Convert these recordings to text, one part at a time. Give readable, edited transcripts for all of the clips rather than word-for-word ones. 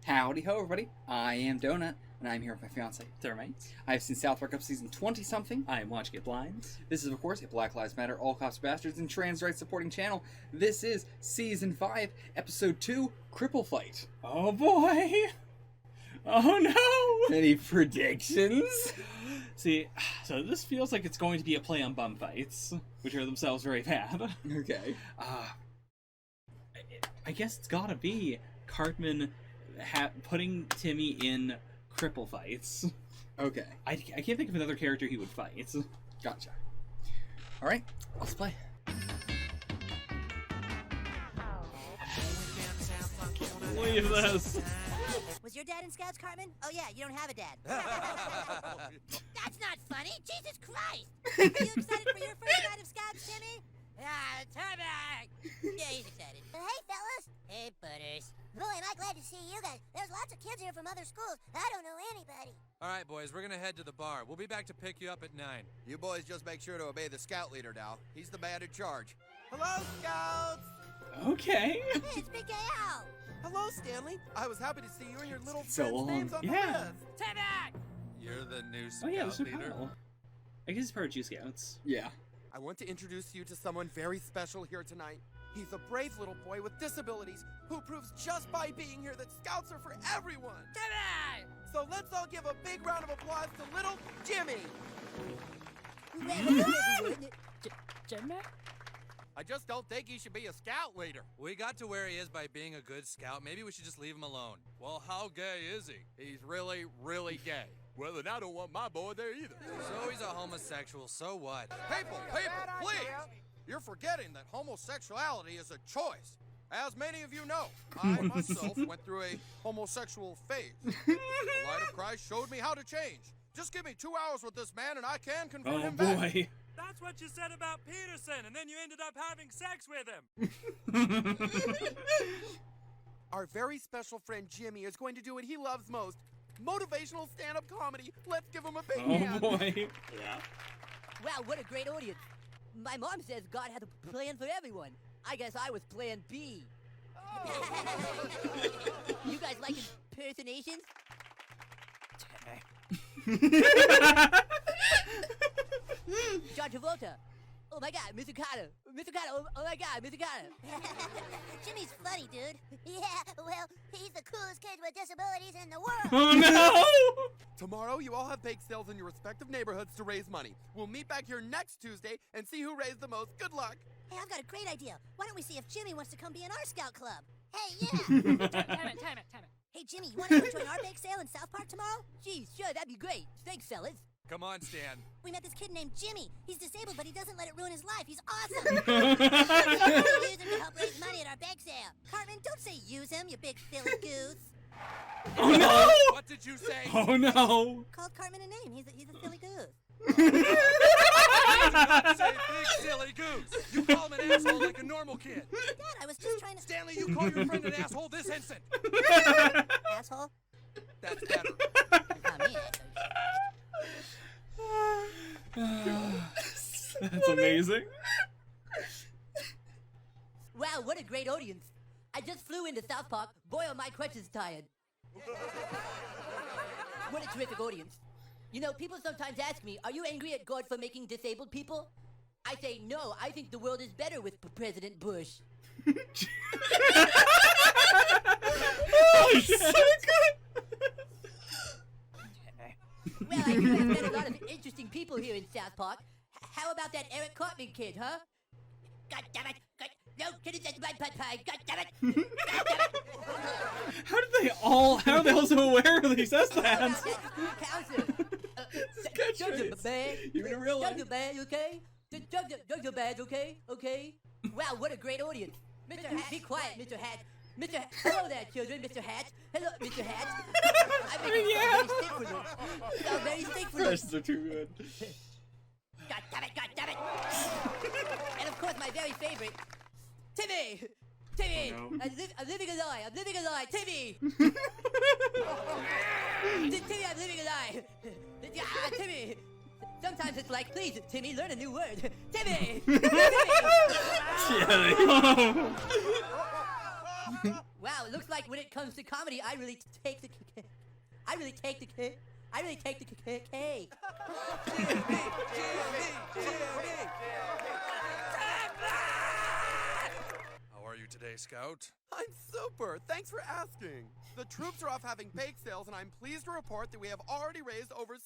Howdy ho, everybody. I am Donut, and I'm here with my fiance. Thermite. I've seen South Park up to season 20-something. I am watching it blind. This is, of course, a Black Lives Matter, All Cops Bastards, and Trans Rights supporting channel. This is Season 5, Episode 2, Cripple Fight. Oh boy! Oh no! Any predictions? See, so this feels like it's going to be a play on bum fights, which are themselves very bad. Okay. I guess it's gotta be Cartman putting Timmy in cripple fights. Okay. I can't think of another character he would fight. Gotcha. Alright, let's play. Leave this. Was your dad in Scouts, Cartman? Oh yeah, you don't have a dad. That's not funny! Jesus Christ! Are you excited for your first night of Scouts, Timmy? Timmy! Yeah, he's excited. Hey, fellas. Hey, butters. Boy, am I glad to see you guys. There's lots of kids here from other schools. I don't know anybody. All right, boys, we're gonna head to the bar. We'll be back to pick you up at 9. You boys just make sure to obey the scout leader now. He's the man in charge. Hello, Scouts! Okay. Hey, it's Big Gay Al. Hello, Stanley. I was happy to see you and your little So friends' long. names on Yeah. the list. Timmy! You're the new Oh scout yeah, this is leader. Kyle. I guess he's part of Jew Scouts. Yeah. I want to introduce you to someone very special here tonight. He's a brave little boy with disabilities who proves just by being here that Scouts are for everyone. Timmy! So let's all give a big round of applause to little Jimmy. Jimmy? I just don't think he should be a scout leader. We got to where he is by being a good scout. Maybe we should just leave him alone. Well, how gay is he? He's really, really gay. Well, then I don't want my boy there either. So he's a homosexual, so what? People, please! You're forgetting that homosexuality is a choice. As many of you know, I myself went through a homosexual phase. The light of Christ showed me how to change. Just give me 2 hours with this man and I can convert Oh him back. boy. That's what you said about Peterson, and then you ended up having sex with him. Our very special friend Jimmy is going to do what he loves most. Motivational stand-up comedy. Let's give him a big Oh hand. boy. Yeah. Wow, what a great audience. My mom says God has a plan for everyone. I guess I was plan B. You guys like impersonations? John Travolta. Oh my god, Mr. Carter. Mr. Carter, oh my god, Mr. Carter. Jimmy's funny, dude. Yeah, well, he's the coolest kid with disabilities in the world. Oh no! Tomorrow, you all have bake sales in your respective neighborhoods to raise money. We'll meet back here next Tuesday and see who raised the most. Good luck. Hey, I've got a great idea. Why don't we see if Jimmy wants to come be in our scout club? Hey, yeah. Time it. Hey, Jimmy, you want to join our bake sale in South Park tomorrow? Geez, sure, that'd be great. Thanks, fellas. Come on, Stan. We met this kid named Jimmy. He's disabled, but he doesn't let it ruin his life. He's awesome. We use him to help raise money at our bake sale. Cartman, don't say use him, you big silly goose. Oh no! What did you say? Oh no! Called Cartman a name. He's a silly goose. Say big silly goose. You call him an asshole like a normal kid. Dad, I was just trying to... Stanley, you call your friend an asshole this instant. Asshole? That's better. You call me an asshole. That's amazing. Wow, what a great audience. I just flew into South Park. Boy, are my crutches tired. What a terrific audience. You know, people sometimes ask me, are you angry at God for making disabled people? I say, no, I think the world is better with President Bush. Oh, so good. Well, I hear I've met a lot of interesting people here in South Park. How about that Eric Cartman kid, huh? God damn it! No, kid is my pie. God damn it! God damn it! How are they all so aware that he says How that? about that counselor? You didn't realize. Drugs are bad, okay? Drugs are bad, okay? Okay? Wow, what a great audience. Mr. Hat, be quiet, Mr. Hat. Hello there, children, Mr. Hat. Hello, Mr. Hat. I mean, yeah. very sick for this. I'm very sick for this. Questions are too good. God damn it! And of course, my very favorite, Timmy! Oh, no. I'm living a lie, Timmy! Timmy, I'm living a lie! Timmy! Sometimes it's like, please, Timmy, learn a new word. Timmy! Timmy! Wow, it looks like when it comes to comedy, I really take the cake. I really take the cake. I really take the cake. How are you today, Scout? I'm super. Thanks for asking. The troops are off having bake sales, and I'm pleased to report that we have already raised over $600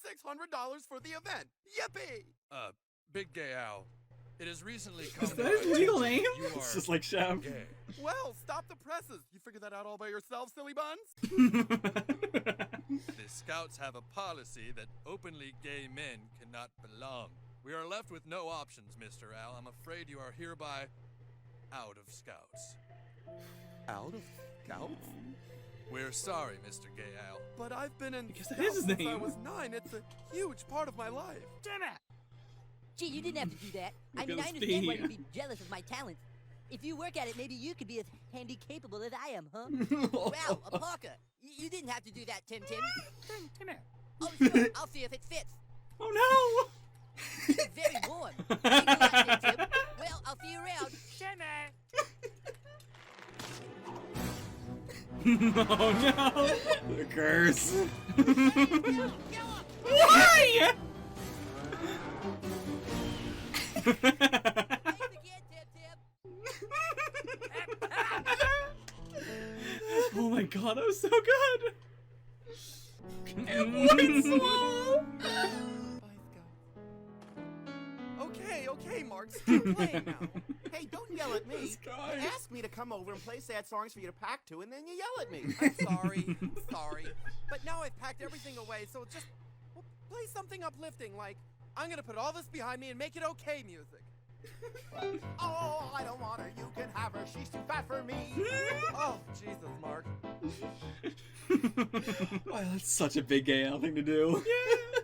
for the event. Yippee! Big Gay Al. It has recently come Is to that my his legal attention name? you It's are just like Chef. gay. Well, stop the presses. You figured that out all by yourself, silly buns? The Scouts have a policy that openly gay men cannot belong. We are left with no options, Mr. Al. I'm afraid you are hereby out of Scouts. Out of Scouts? We're sorry, Mr. Gay Al. But I've been in guess that Scouts is his since I name. was 9. It's a huge part of my life. Gee, you didn't have to do that. I Look mean, at I his understand why feet. you'd be jealous of my talents. If you work at it, maybe you could be as handy capable as I am, huh? Wow, a parka. You didn't have to do that, Tim. Oh, sure. I'll see if it fits. Oh It's very warm. Thanks a lot, Tim. Well, I'll see you around. no! Oh no! The curse. Why? Thanks again, Tim. Oh my god, that was so good! Wait, slow! Okay, Mark, stop playing now. Hey, don't yell at me. This guy. You asked me to come over and play sad songs for you to pack to, and then you yell at me. I'm sorry. But now I've packed everything away, so just play something uplifting, like, I'm gonna put all this behind me and make it okay music. Oh, I don't want her, you can have her, she's too fat for me. Oh, Jesus, Mark. Wow, that's such a big Gay Al thing to do.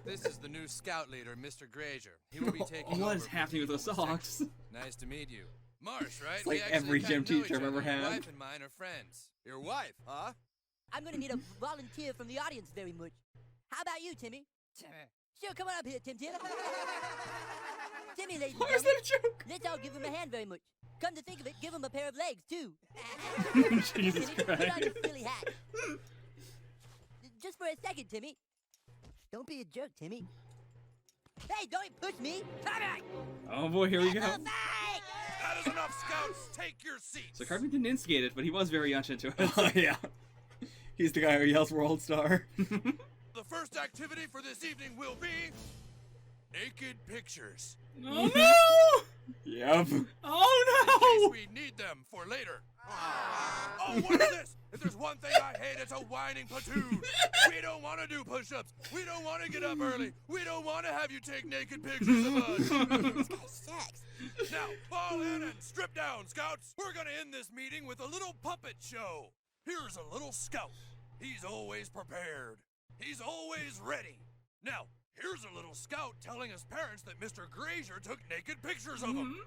This is the new Scout leader, Mr. Grazier. He will be taking over. What is for happening with Chief those Homo socks? Section. Nice to meet you. Marsh, right? It's like We actually every kinda gym know teacher each I've ever other. Your had. wife and mine are friends. Your wife, huh? I'm gonna need a volunteer from the audience very much. How about you, Timmy? Sure, come on up here, Tim. Timmy, ladies and Why is gentlemen, that a joke? let's all give him a hand very much. Come to think of it, give him a pair of legs, too. Jesus Timmy, put on Christ. your silly hat. Just for a second, Timmy. Don't be a jerk, Timmy. Hey, don't push me. Come back. Oh boy, here we go. Fight! That is enough, Scouts. Take your seats. So Cartman didn't instigate it, but he was very much into it. Oh, yeah. He's the guy who yells World Star. The first activity for this evening will be naked pictures. Oh no! Yep. Oh We need them for later. Oh, what is this? If there's one thing I hate, it's a whining platoon. We don't want to do push-ups. We don't want to get up early. We don't want to have you take naked pictures of us. Sex. Now, fall in and strip down, Scouts. We're going to end this meeting with a little puppet show. Here's a little Scout. He's always prepared. He's always ready. Now, here's a little Scout telling his parents that Mr. Grazier took naked pictures of him.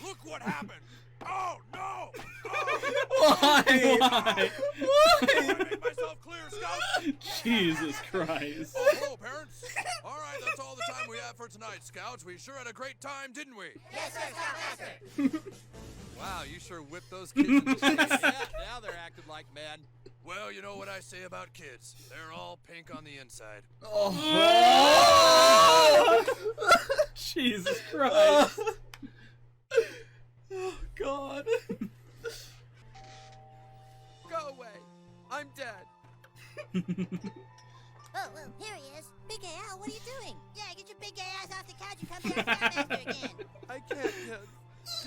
Look what happened. Oh, no. Oh, Why? Why? did I make myself clear, Scout? Jesus Christ. Oh, hello, parents. All right, that's all the time we have for tonight, Scouts. We sure had a great time, didn't we? Yes, sir, Scoutmaster. Wow, you sure whipped those kids in the face. Now they're acting like men. Well, you know what I say about kids. They're all pink on the inside. Oh. Jesus Christ. Oh, God. Go away. I'm dead. Oh, well, here he is. Big gay Al, what are you doing? Yeah, get your big gay ass off the couch and come be our Scoutmaster again. I can't, kids.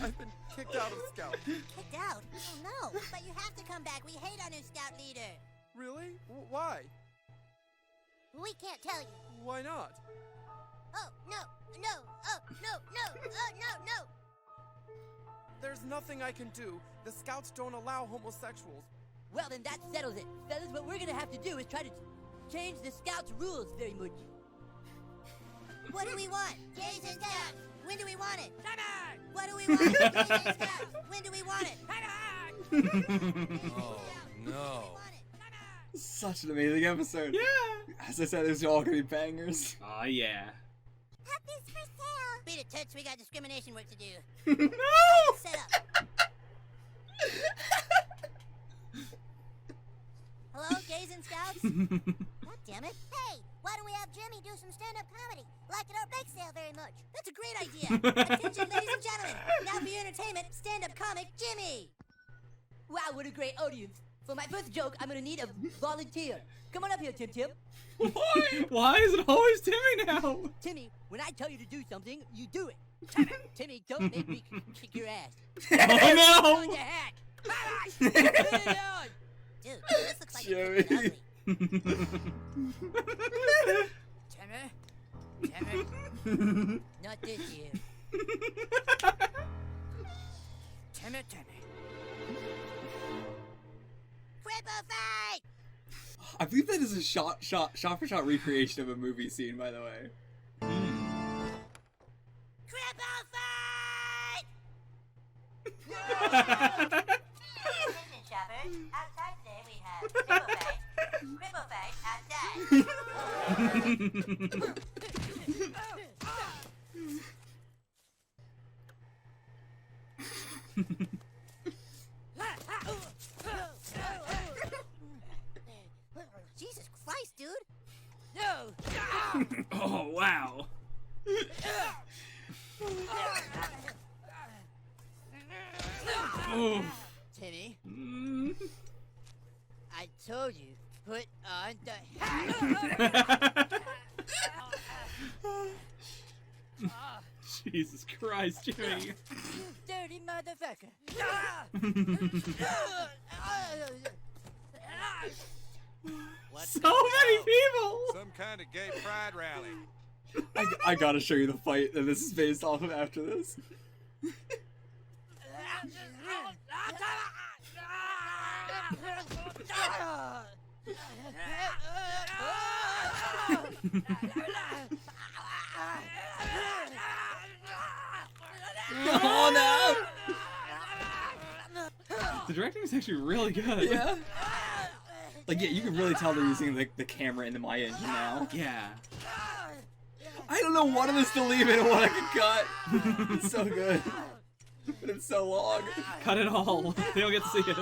I've been kicked out of Scout. Kicked out? Oh, no. But you have to come back. We hate our new Scout leader. Really? Why? We can't tell you. Why not? Oh, no. Oh, no. There's nothing I can do. The Scouts don't allow homosexuals. Well, then that settles it. Fellas, what we're gonna have to do is try to change the Scouts' rules very much. What do we want? Gays and Scouts. When do we want it? Come on! What do we want? Gays and Scouts. When do we want it? Come on! Oh, no. Such an amazing episode. Yeah. As I said, these are all gonna be bangers. Oh yeah. Puppies for sale. Beat it, Toots. We got discrimination work to do. No! Set up. Hello, gays and scouts? God damn it. Hey, why don't we have Jimmy do some stand-up comedy? Like it or bake sale very much. That's a great idea. Attention, ladies and gentlemen. Now for your entertainment, stand-up comic Jimmy. Wow, what a great audience. For my first joke, I'm gonna need a volunteer. Come on up here, Tim Tim. Why is it always Timmy now? Timmy, when I tell you to do something, you do it. Timmy, don't make me kick your ass. Oh On no! your hat. Put it on. Dude, this looks like Joey. it's ugly. Timmy? Not this year. Timmy. Cripple fight! I believe that is a shot for shot recreation of a movie scene, by the way. Cripple fight! Attention, shoppers. Outside today we have Cripple fight Jesus Christ, dude! No! Oh wow! Oh. Timmy, Mm. I told you, put on the Jesus Christ, Jimmy! dirty motherfucker. So many people! Some kind of gay pride rally. I gotta show you the fight that this is based off of after this. Oh no! The directing is actually really good. Yeah. Like, yeah, you can really tell they're using the camera in the My Engine now. Yeah. I don't know what of this to leave in and what I can cut. It's so good. But it's so long. Cut it all. They don't get to see it.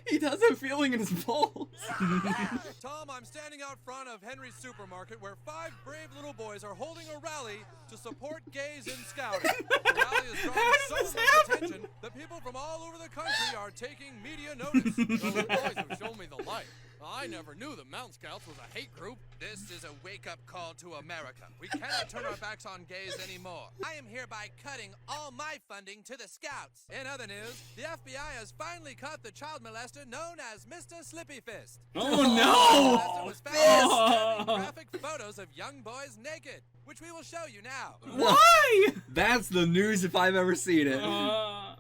He does have feeling in his balls. Tom, I'm standing out front of Henry's supermarket where 5 brave little boys are holding a rally to support gays in scouting. The rally is drawing so much attention that people from all over the country are taking media notice. Those boys have shown me the light. I never knew the Mountain Scouts was a hate group. This is a wake-up call to America. We cannot turn our backs on gays anymore. I am hereby cutting all my funding to the Scouts. In other news, the FBI has finally caught the child molester known as Mr. Slippy Fist. Oh The no! molester was found snapping graphic photos of young boys naked, which we will show you now. Why? That's the news if I've ever seen it. Uh,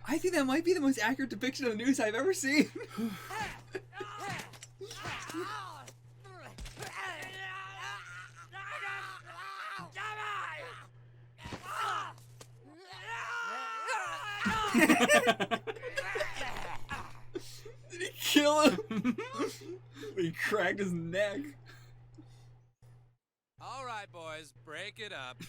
I think that might be the most accurate depiction of the news I've ever seen. Did he kill him? He cracked his neck. All right, boys, break it up.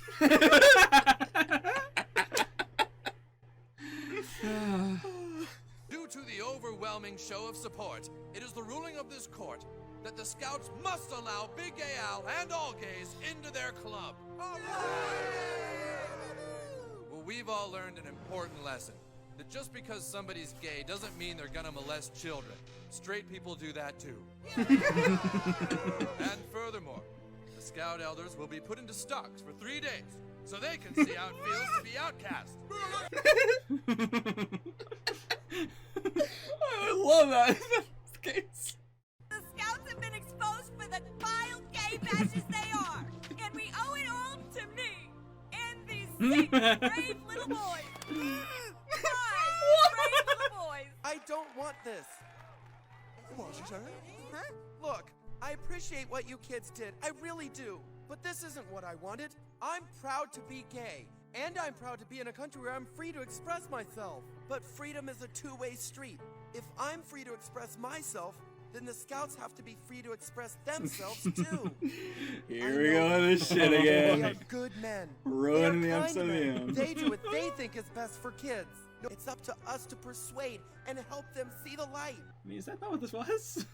Due to the overwhelming show of support, it is the ruling of this court that the Scouts must allow Big Gay Al and all gays into their club. Well, we've all learned an important lesson. That just because somebody's gay doesn't mean they're gonna molest children. Straight people do that too. And furthermore, the Scout elders will be put into stocks for 3 days so they can see how it feels to be outcast. I love that. If that's the case. The Scouts have been exposed for the vile gay bashes they are, and we owe it all to me and these 6 brave little boys. 5 brave little boys. I don't want this. What'd you say? Huh? Look, I appreciate what you kids did. I really do. But this isn't what I wanted. I'm proud to be gay. And I'm proud to be in a country where I'm free to express myself. But freedom is a two-way street. If I'm free to express myself, then the Scouts have to be free to express themselves too. Here we go with this shit again. They are good men. Ruining They the are episode kind of the men. end. They do what they think is best for kids. No, it's up to us to persuade and help them see the light. I mean, is that not what this was?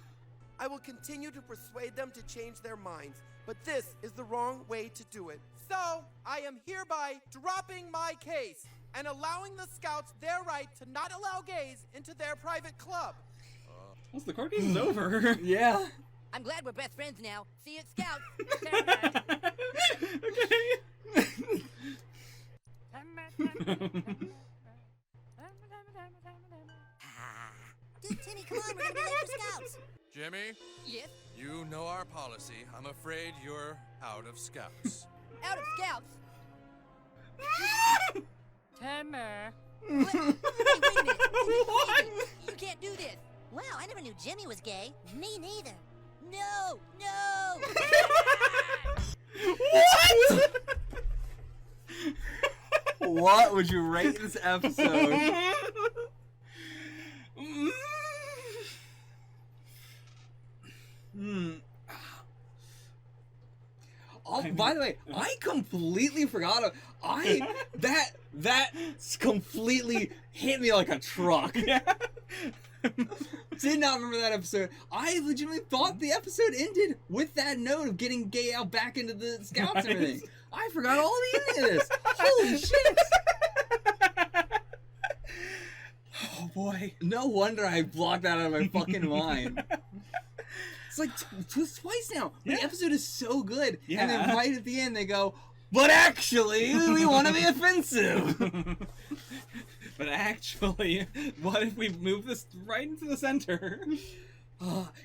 I will continue to persuade them to change their minds, but this is the wrong way to do it. So, I am hereby dropping my case and allowing the Scouts their right to not allow gays into their private club. Well, the court case is over. Yeah. I'm glad we're best friends now. See you at Scouts. Okay. Dude, Timmy, come on, we're gonna be late for Scouts. Jimmy, Yes? you know our policy. I'm afraid you're out of Scouts. Out of Scouts. Timmy. Wait a minute. You can't do this. Wow, I never knew Jimmy was gay. Me neither. No, no. What would you rate this episode? Oh, by the way, I completely forgot. That completely hit me like a truck. Yeah. Did not remember that episode. I legitimately thought the episode ended with that note of getting Gay out back into the Scouts and everything. I forgot all the ending of this. Holy shit! Oh boy. No wonder I blocked that out of my fucking mind. It's like twice now. The Yeah. episode is so good, Yeah. and then right at the end they go, "But actually, we want to be offensive." But actually, what if we move this right into the center?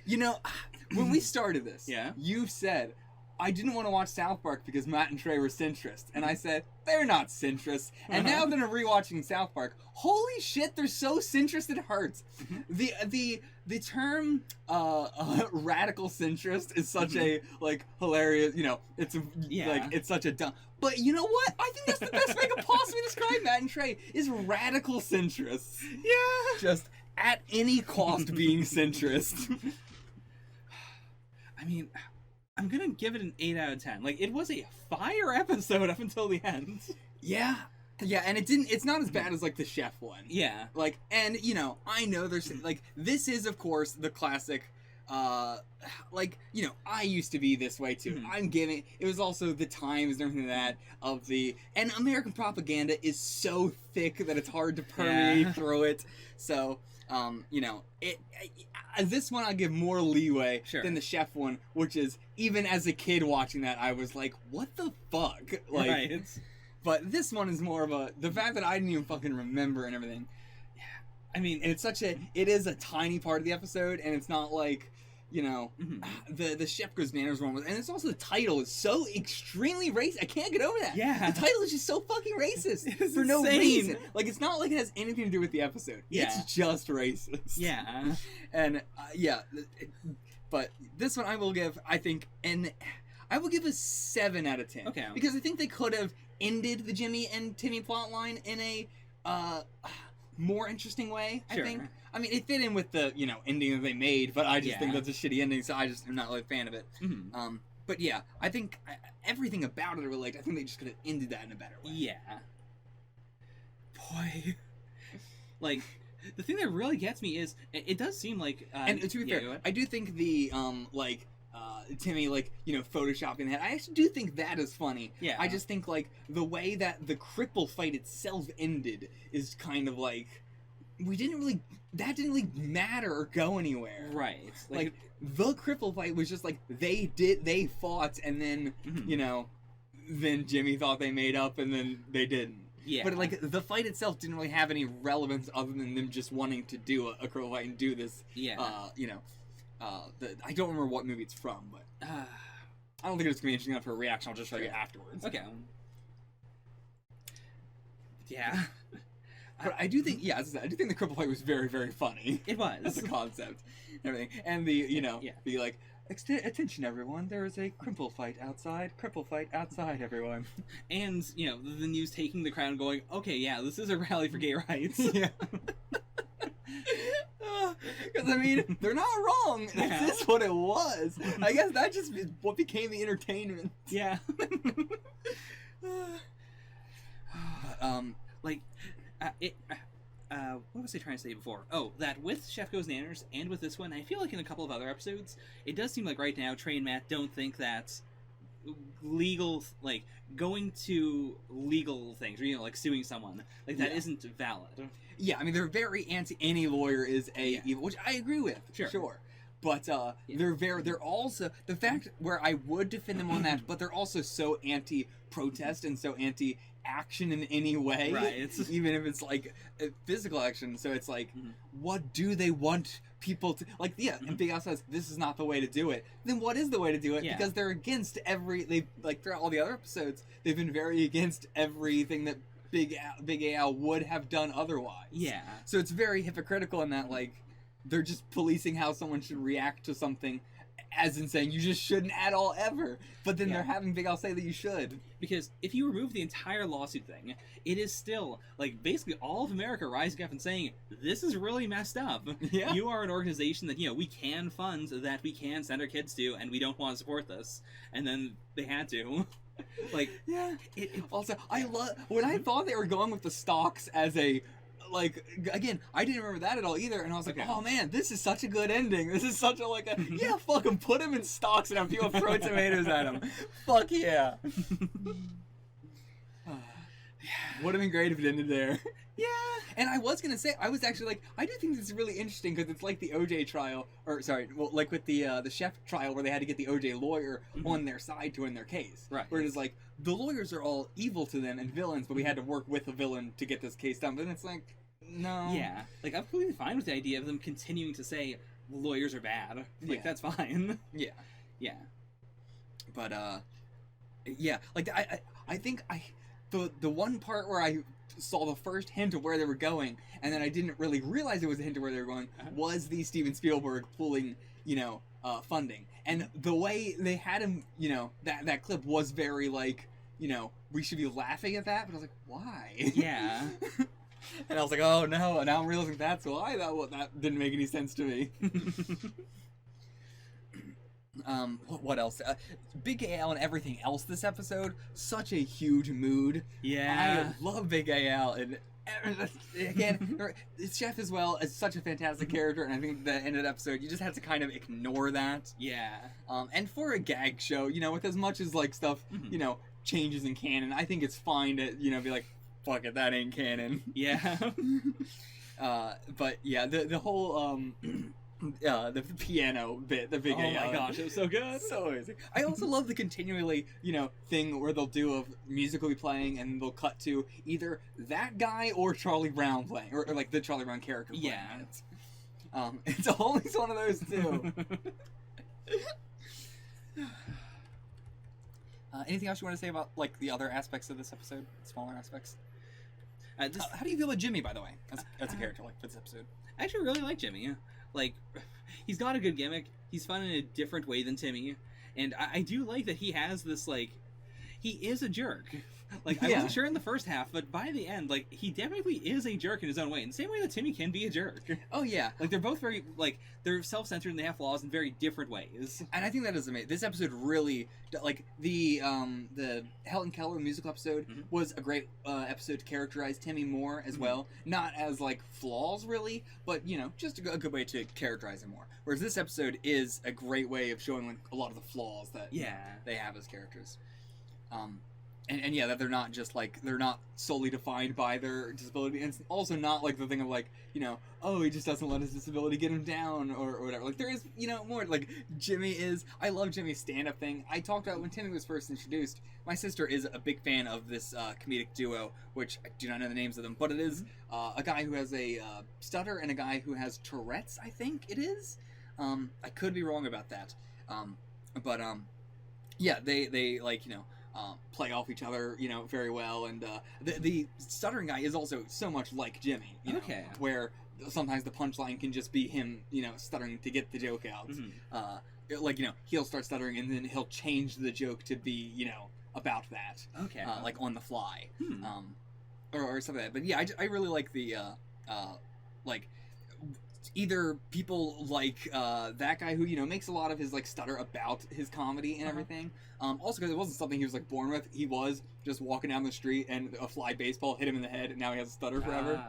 You know, when we started this, Yeah. you said, I didn't want to watch South Park because Matt and Trey were centrist. And I said, they're not centrist. And now that I'm rewatching South Park, holy shit, they're so centrist it hurts. The term radical centrist is such a like hilarious, you know, it's a, Yeah. like it's such a dumb. But you know what? I think that's the best way I could possibly describe Matt and Trey is radical centrists. Yeah. Just at any cost being centrist. I mean, I'm gonna give it an 8 out of 10. Like, it was a fire episode up until the end. Yeah. Yeah, and it's not as bad as like the chef one. Yeah. Like, and you know, I know there's like, this is of course the classic, like, you know, I used to be this way too. Mhm. I'm giving, it was also the times and everything like that of the, and American propaganda is so thick that it's hard to permeate Yeah. through it. So, you know, this one I'll give more leeway Sure. than the chef one, which is, even as a kid watching that, I was like, what the fuck? Like, Right. but this one is more of a, the fact that I didn't even fucking remember and everything. I mean, And it's such a, it is a tiny part of the episode, and it's not like, you know, Mhm. the chef goes bananas one with, and it's also the title is so extremely racist. I can't get over that. Yeah. The title is just so fucking racist It's for no insane. reason. Like, it's not like it has anything to do with the episode. Yeah. It's just racist. yeah. And yeah, but this one I will give, I think, I will give a 7 out of 10. Okay. Because I think they could have ended the Jimmy and Timmy plotline in a more interesting way, I Sure. think. I mean, it fit in with the, you know, ending that they made, but I just think Yeah. that's a shitty ending, so I just am not really a fan of it. Mhm. But yeah, I think everything about it I relate. I think they just could have ended that in a better way. Yeah. Boy. Like, the thing that really gets me is, it does seem like... And to be yeah, fair, go ahead. I do think the like Timmy, like, you know, photoshopping that, I actually do think that is funny. Yeah. I just think like the way that the Cripple fight itself ended is kind of like, that didn't really matter or go anywhere. Right. Like the Cripple fight was just like they fought, and then Mhm. you know, then Jimmy thought they made up, and then they didn't. Yeah. But like the fight itself didn't really have any relevance other than them just wanting to do a Cripple fight and do this. Yeah. You know, I don't remember what movie it's from, but I don't think it's gonna be interesting enough for a reaction. I'll just show you Sure. afterwards. Okay. Yeah. But I do think, yeah, as I said, I do think the Cripple fight was very, very funny. It was. As a concept, and everything, and the, you know, Yeah. the like, attention everyone, there is a Cripple fight outside. Cripple fight outside, everyone. And, you know, the news taking the crowd and going, okay, yeah, this is a rally for gay rights. Yeah. Because, I mean, they're not wrong. Yeah. That's just what it was. I guess that just is what became the entertainment. Yeah. What was I trying to say before? Oh, that with Chef Goes Nanners and with this one, I feel like in a couple of other episodes, it does seem like right now Trey and Matt don't think that legal, like, going to legal things, or, like, suing someone, like, that isn't valid. Yeah, I mean, they're very anti any lawyer is a evil, which I agree with, sure. But they're also, the fact where I would defend them on that, but they're also so anti-protest and so anti-action in any way, right? Even if it's like physical action. So it's like, what do they want people to like? Yeah, and Big Al says this is not the way to do it. Then what is the way to do it? Yeah. Because they're against they like throughout all the other episodes, they've been very against everything that Big Al would have done otherwise. Yeah. So it's very hypocritical in that, like, they're just policing how someone should react to something, as in saying you just shouldn't at all ever. But then they're having Big Al say that you should. Because if you remove the entire lawsuit thing, it is still, like, basically all of America rising up and saying, this is really messed up. Yeah. You are an organization that, we can fund, that we can send our kids to, and we don't want to support this. And then they had to. Like, yeah. Also, I love when I thought they were going with the stocks as a, like, again, I didn't remember that at all either, and I was like, oh man, this is such a good ending. This is such a yeah, fuck him, put him in stocks and have people throw tomatoes at him. Fuck yeah. Would have been great if it ended there. Yeah. And I was gonna say, I was actually like, I do think this is really interesting because it's like the OJ trial, or sorry, well, like with the chef trial where they had to get the OJ lawyer on their side to win their case. Right. Where it is like, the lawyers are all evil to them and villains, but we had to work with a villain to get this case done. But then it's like, no. Yeah. Like, I'm completely fine with the idea of them continuing to say lawyers are bad. Like, that's fine. Yeah. Yeah. But, yeah, like, I think the one part where I saw the first hint of where they were going, and then I didn't really realize it was a hint of where they were going, was the Steven Spielberg pulling, funding. And the way they had him, that clip was very, like, we should be laughing at that, but I was like, why? Yeah. And I was like, oh no, and now I'm realizing that's why that didn't make any sense to me. What else? Big Al and everything else this episode, such a huge mood. Yeah. I love Big Al, and again, Chef as well is such a fantastic character, and I think the end of the episode, you just have to kind of ignore that. Yeah. And for a gag show, with as much as, like, stuff, changes in canon, I think it's fine to, be like, fuck it, that ain't canon. Yeah. But yeah, the whole the piano bit, the Big Oh my gosh, it was so good. So amazing. I also love the continually, thing where they'll do of musically playing and they'll cut to either that guy or Charlie Brown playing, or like the Charlie Brown character playing. Yeah. It's always one of those two. Anything else you want to say about, like, the other aspects of this episode? Smaller aspects? How do you feel about Jimmy, by the way, as a character, like, for this episode? I actually really like Jimmy. Like, he's got a good gimmick. He's fun in a different way than Timmy. And I do like that he has this, like, he is a jerk. Like, I wasn't sure in the first half, but by the end, like, he definitely is a jerk in his own way. In the same way that Timmy can be a jerk. Oh, yeah. Like, they're both very, like, they're self-centered and they have flaws in very different ways. And I think that is amazing. This episode really, like, the Helen Keller musical episode was a great episode to characterize Timmy more as well. Not as, like, flaws, really, but, just a good way to characterize him more. Whereas this episode is a great way of showing, like, a lot of the flaws that they have as characters. And yeah, that they're not just, like, they're not solely defined by their disability, and it's also not, like, the thing of, like, oh, he just doesn't let his disability get him down, or whatever. Like, there is, more, like, Jimmy is, I love Jimmy's stand-up thing. I talked about when Timmy was first introduced, my sister is a big fan of this comedic duo, which I do not know the names of them, but it is a guy who has a stutter and a guy who has Tourette's, I think it is. I could be wrong about that. But yeah, they like, play off each other, very well, and the stuttering guy is also so much like Jimmy, Okay. where sometimes the punchline can just be him, stuttering to get the joke out. Like, he'll start stuttering and then he'll change the joke to be, about that. Okay. Like on the fly. Or something like that. But yeah, I really like the, like, either people like that guy who, you know, makes a lot of his like stutter about his comedy and everything. Also because it wasn't something he was like born with. He was just walking down the street and a fly baseball hit him in the head and now he has a stutter forever.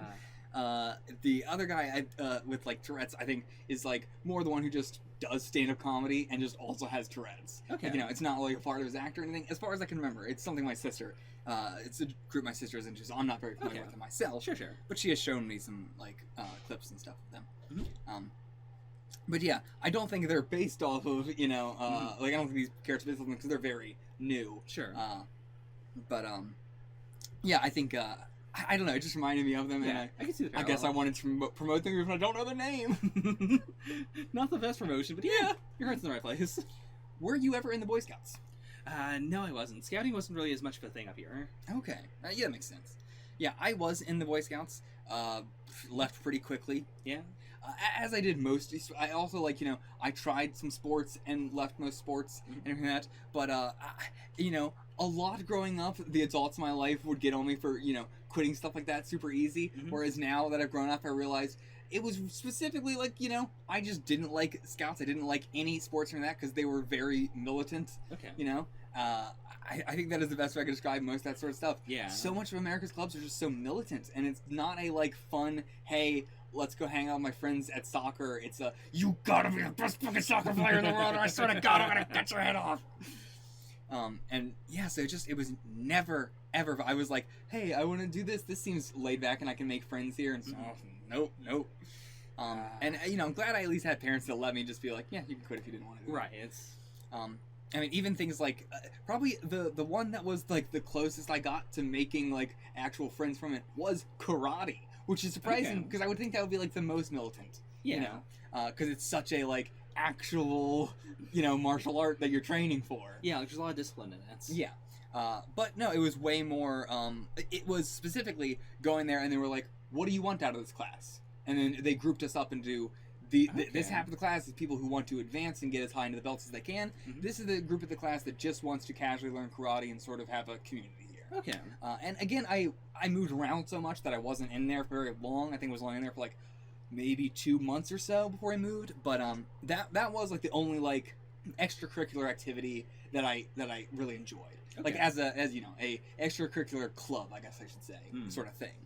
The other guy with like Tourette's, I think, is like more the one who just does stand-up comedy and just also has Tourette's. Okay. Like, you know, it's not like a part of his act or anything. As far as I can remember, it's something my sister. It's a group my sister is into, so I'm not very familiar with it myself. Sure. But she has shown me some like clips and stuff of them. But yeah, I don't think they're based off of, you know, like I don't think these characters are based off them because they're very new. Sure. But yeah, I think I don't know. It just reminded me of them, and I can see the I guess I wanted to promote them even if I don't know their name. Not the best promotion, but yeah, your heart's in the right place. Were you ever in the Boy Scouts? No, I wasn't. Scouting wasn't really as much of a thing up here. Okay, yeah, that makes sense. Yeah, I was in the Boy Scouts. Left pretty quickly. Yeah. As I did most. I also, like, you know, I tried some sports and left most sports and everything like that. But, you know, a lot growing up, the adults in my life would get on me for, you know, quitting stuff like that super easy. Whereas now that I've grown up, I realize it was specifically, like, you know, I just didn't like Scouts. I didn't like any sports from that because they were very militant. Okay. You know? I think that is the best way I can describe most of that sort of stuff. Yeah. So much of America's clubs are just so militant, and it's not a, like, fun, hey, let's go hang out with my friends at soccer. It's a, you gotta be the best fucking soccer player in the world, or I swear to God, I'm gonna cut your head off. And yeah, so it was never, ever, I was like, hey, I want to do this. This seems laid back and I can make friends here. And so, nope. And, you know, I'm glad I at least had parents that let me just be like, yeah, you can quit if you didn't want to. Right. It's. I mean, even things like, probably the one that was, like, the closest I got to making, like, actual friends from it was karate, which is surprising, because I would think that would be, like, the most militant, you know, because it's such a, like, actual, you know, martial art that you're training for. Yeah, like, there's a lot of discipline in it. Yeah. But, no, it was way more, it was specifically going there, and they were like, what do you want out of this class? And then they grouped us up into... This half of the class is people who want to advance and get as high into the belts as they can. This is the group of the class that just wants to casually learn karate and sort of have a community here. Okay. And again, I moved around so much that I wasn't in there for very long. I think I was only in there for like maybe 2 months or so before I moved. But that was like the only like extracurricular activity that I really enjoyed. Okay. Like as you know, a extracurricular club, I guess I should say, sort of thing.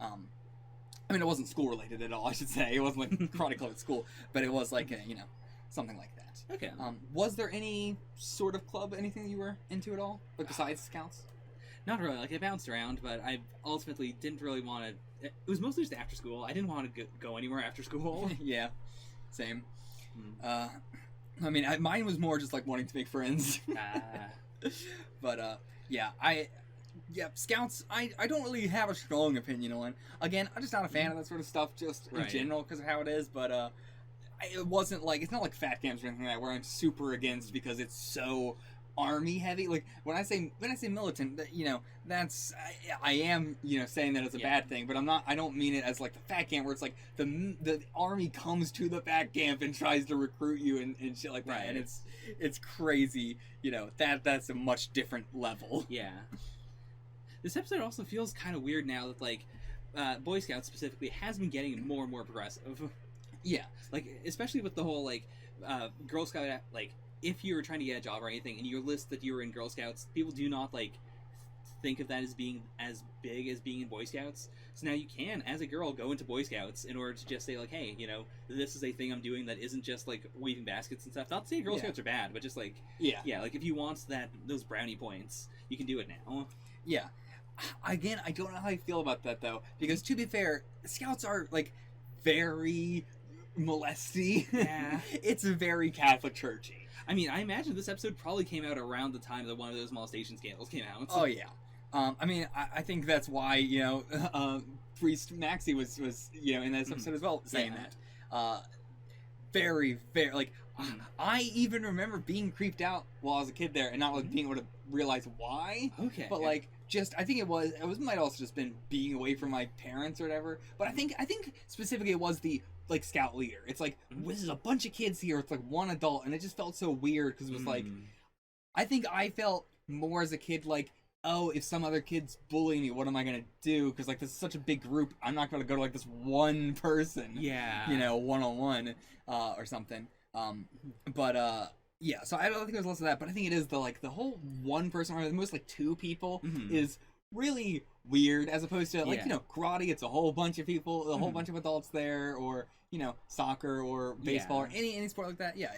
I mean, it wasn't school related at all, I should say. It wasn't like karate club at school, but it was like, you know, something like that. Okay. Was there any sort of club, anything that you were into at all, like besides Scouts? Not really. Like, I bounced around, but I ultimately didn't really want to... It was mostly just after school. I didn't want to go anywhere after school. Yeah, same. I mean, mine was more just like wanting to make friends. But, yeah, Scouts, I don't really have a strong opinion on. Again, I'm just not a fan of that sort of stuff, just in general, because of how it is, but it wasn't like, it's not like fat camps or anything like that, where I'm super against because it's so army heavy. Like, when I say militant, you know, that's, I am, you know, saying that it's a bad thing, but I don't mean it as like the fat camp, where it's like the army comes to the fat camp and tries to recruit you and shit like that, and it's crazy, you know, that's a much different level. Yeah. This episode also feels kind of weird now that, like, Boy Scouts specifically has been getting more and more progressive. Yeah. Like, especially with the whole, like, Girl Scout, like, if you were trying to get a job or anything, and you list that you were in Girl Scouts, people do not, like, think of that as being as big as being in Boy Scouts. So now you can, as a girl, go into Boy Scouts in order to just say, like, hey, you know, this is a thing I'm doing that isn't just, like, weaving baskets and stuff. Not to say Girl Scouts are bad, but just, like... Yeah, like, if you want those brownie points, you can do it now. Yeah. Again, I don't know how I feel about that, though, because to be fair, Scouts are, like, very molesty. Yeah. It's very Catholic churchy. I mean, I imagine this episode probably came out around the time that one of those molestation scandals came out. Oh, yeah. I mean, I think that's why, you know, Priest Maxie was, you know, in this episode as well, saying that. Very, very, like, I even remember being creeped out while I was a kid there and not, like, being able to realize why. Okay. But, like, just, I think it might also just been being away from my parents or whatever. But I think specifically it was the, like, scout leader. It's like, this is a bunch of kids here. It's like one adult. And it just felt so weird because it was like, I think I felt more as a kid like oh, if some other kid's bullying me, what am I gonna do? Because, like, this is such a big group, I'm not gonna go to, like, this one person. Yeah. You know, one-on-one, or something. Yeah, so I don't think there's less of that, but I think it is the whole one person, or the most, like, two people, is really weird, as opposed to, like, you know, karate, it's a whole bunch of people, a whole bunch of adults there, or, you know, soccer, or baseball, or any sport like that. Yeah,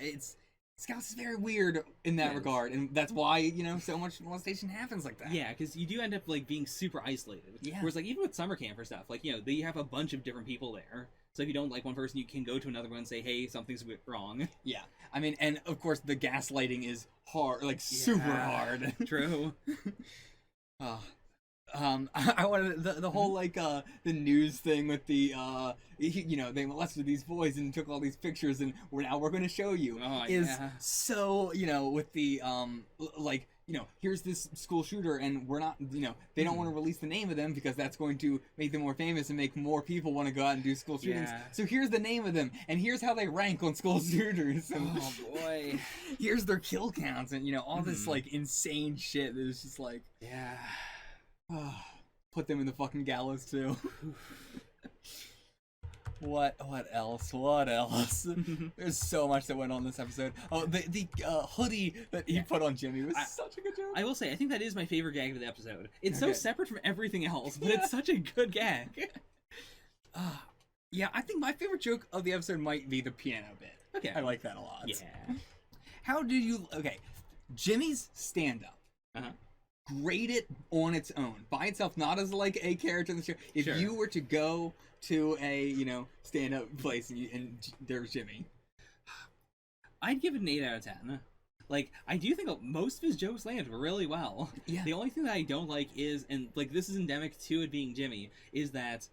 Scouts is very weird in that regard, and that's why, you know, so much molestation happens like that. Yeah, because you do end up, like, being super isolated. Yeah. Whereas, like, even with summer camp or stuff, like, you know, they have a bunch of different people there. So if you don't like one person, you can go to another one and say, hey, something's wrong. Yeah. I mean, and, of course, the gaslighting is hard, like, super hard. True. I wanted the whole, like, the news thing with the, you know, they molested these boys and took all these pictures, and we're going to show you, is so, you know, with the, like, you know, here's this school shooter, and we're not, you know, they don't want to release the name of them because that's going to make them more famous and make more people want to go out and do school shootings. So here's the name of them, and here's how they rank on school shooters. And oh, boy. Here's their kill counts, and, you know, all this, like, insane shit that is just like... Yeah... Put them in the fucking gallows too. What else? There's so much that went on this episode. Oh, the hoodie that he put on Jimmy was such a good joke. I will say, I think that is my favorite gag of the episode. It's so separate from everything else, but it's such a good gag. Yeah, I think my favorite joke of the episode might be the piano bit. Okay. I like that a lot. Yeah. How do you... Okay, Jimmy's stand-up. Grade it on its own, by itself, not as like a character in the show. If you were to go to a, you know, stand-up place and there's Jimmy, I'd give it an 8 out of 10. Like, I do think most of his jokes land really well. Yeah. The only thing that I don't like is, and like this is endemic to it being Jimmy, is that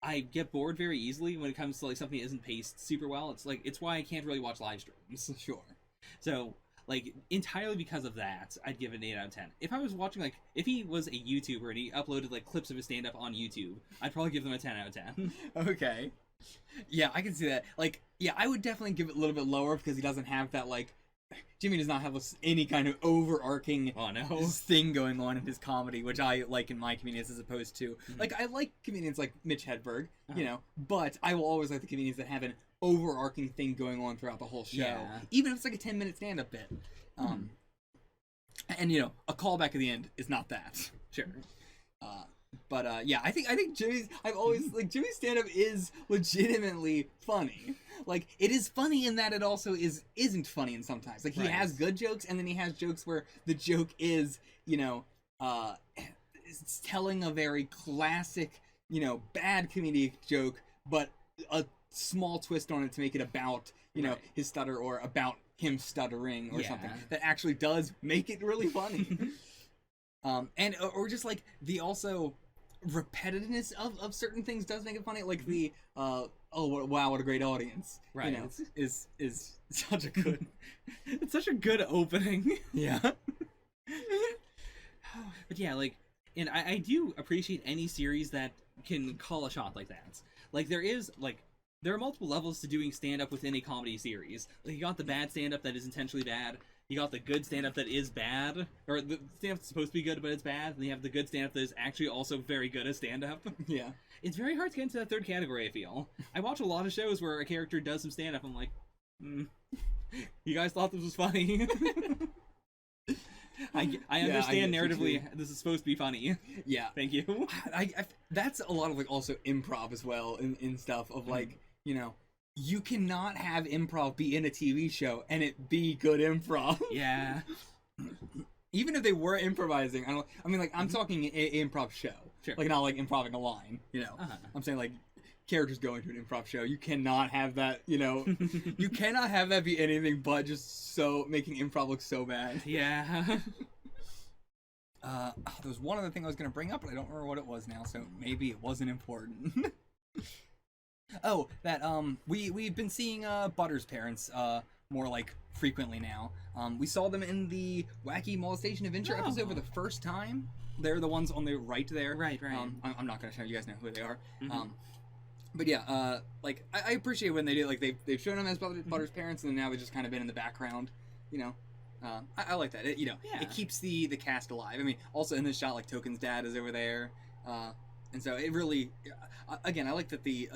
I get bored very easily when it comes to like something that isn't paced super well. It's why I can't really watch live streams. Sure. So, like, entirely because of that, I'd give it an 8 out of 10. If I was watching, like, if he was a YouTuber and he uploaded, like, clips of his stand-up on YouTube, I'd probably give them a 10 out of 10. Okay. Yeah, I can see that. Like, yeah, I would definitely give it a little bit lower because he doesn't have that, like... Jimmy does not have any kind of overarching thing going on in his comedy, which I like in my comedians as opposed to... Like, I like comedians like Mitch Hedberg, you know, but I will always like the comedians that have an overarching thing going on throughout the whole show, even if it's like a 10-minute stand-up bit. And you know, a callback at the end is not that. Sure. Yeah, I think Jimmy's... I've always... Like, Jimmy's stand-up is legitimately funny. Like, it is funny in that it also isn't funny in sometimes. Like, he has good jokes, and then he has jokes where the joke is, you know, it's telling a very classic, you know, bad comedic joke, but a small twist on it to make it about, you know, his stutter or about him stuttering or something that actually does make it really funny. And or just like the also repetitiveness of certain things does make it funny, like the oh wow, what a great audience, you know, is such a good it's such a good opening. Yeah. But yeah, like, and I do appreciate any series that can call a shot like that. Like, there are multiple levels to doing stand-up within a comedy series. Like, you got the bad stand-up that is intentionally bad. You got the good stand-up that is bad. Or the stand-up that's supposed to be good, but it's bad. And you have the good stand-up that is actually also very good at stand-up. Yeah. It's very hard to get into that third category, I feel. I watch a lot of shows where a character does some stand-up. I'm like, you guys thought this was funny? I understand narratively this is supposed to be funny. Yeah. Thank you. I that's a lot of, like, also improv as well in stuff of, like, you know, you cannot have improv be in a TV show and it be good improv. Yeah. Even if they were improvising, I mean, like, I'm talking an improv show. Sure. Like, not like improving a line, you know. I'm saying, like, characters going to an improv show. You cannot have that, you know. You cannot have that be anything but just so making improv look so bad. Yeah. There was one other thing I was going to bring up, but I don't remember what it was now, so maybe it wasn't important. Oh, that, we've been seeing, Butter's parents, more, like, frequently now. We saw them in the Wacky Molestation Adventure episode for the first time. They're the ones on the right there. Right. I'm not gonna show you guys know who they are. But yeah, like, I appreciate when they do, like, they've shown them as Butter's parents, and then now they've just kind of been in the background, you know. I like that. It, Yeah. it keeps the cast alive. I mean, also in this shot, like Token's dad is over there, and so it really, again, I like that the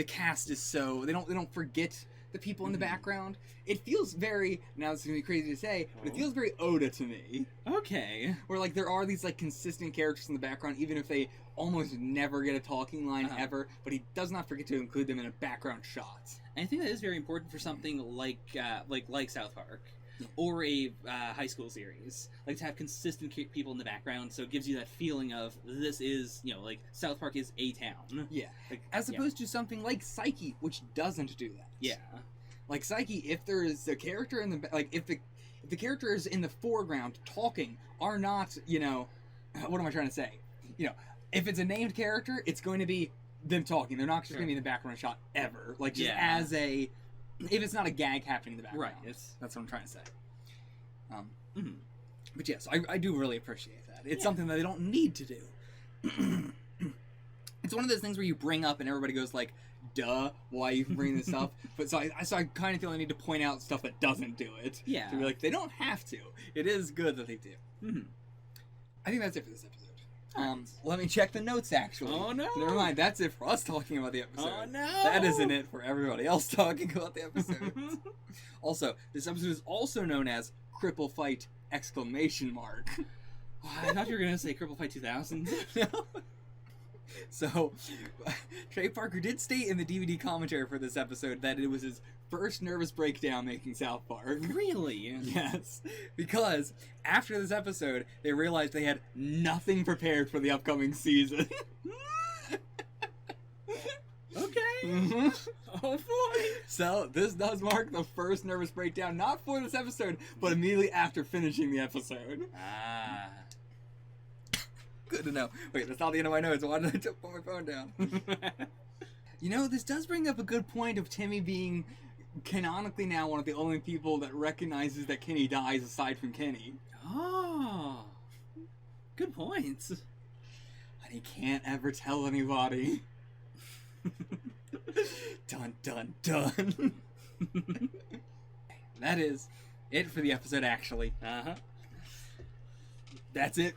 cast is so they don't forget the people in the background. It feels very, now this is gonna be crazy to say, but it feels very Oda to me. Okay. Where like there are these like consistent characters in the background, even if they almost never get a talking line ever, but he does not forget to include them in a background shot. And I think that is very important for something like South Park. Or a high school series, like to have consistent people in the background, so it gives you that feeling of this is, like South Park is a town. Yeah, as opposed to something like Psyche, which doesn't do that. Yeah, like Psyche, if there is a character in the if the characters in the foreground talking are not, what am I trying to say? If it's a named character, it's going to be them talking. They're not just going to be in the background shot ever. Like just as a. If it's not a gag happening in the background. Right. That's what I'm trying to say. But yes, I do really appreciate that. It's something that they don't need to do. It's one of those things where you bring up and everybody goes like, duh, why are you bringing this up? But so I kind of feel I need to point out stuff that doesn't do it. Yeah. To be like, they don't have to. It is good that they do. I think that's it for this episode. Let me check the notes, actually. Oh, no. Never mind, that's it for us talking about the episode. Oh, no. That isn't it for everybody else talking about the episode. Also, this episode is also known as Cripple Fight! I thought you were going to say Cripple Fight 2000. No. So, Trey Parker did state in the DVD commentary for this episode that it was his first nervous breakdown making South Park. Really? Yes, because after this episode, they realized they had nothing prepared for the upcoming season. Okay. Oh boy. So, this does mark the first nervous breakdown, not for this episode, but immediately after finishing the episode. Ah. Good to know. Wait, that's not the end of my notes. Why did I put my phone down? This does bring up a good point of Timmy being canonically now one of the only people that recognizes that Kenny dies aside from Kenny. Oh. Good point. And he can't ever tell anybody. Dun dun dun. That is it for the episode, actually. Uh-huh. That's it.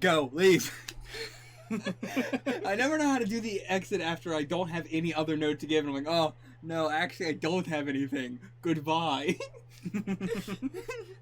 Go. Leave. I never know how to do the exit after I don't have any other note to give, and I'm like, oh, no, actually, I don't have anything. Goodbye.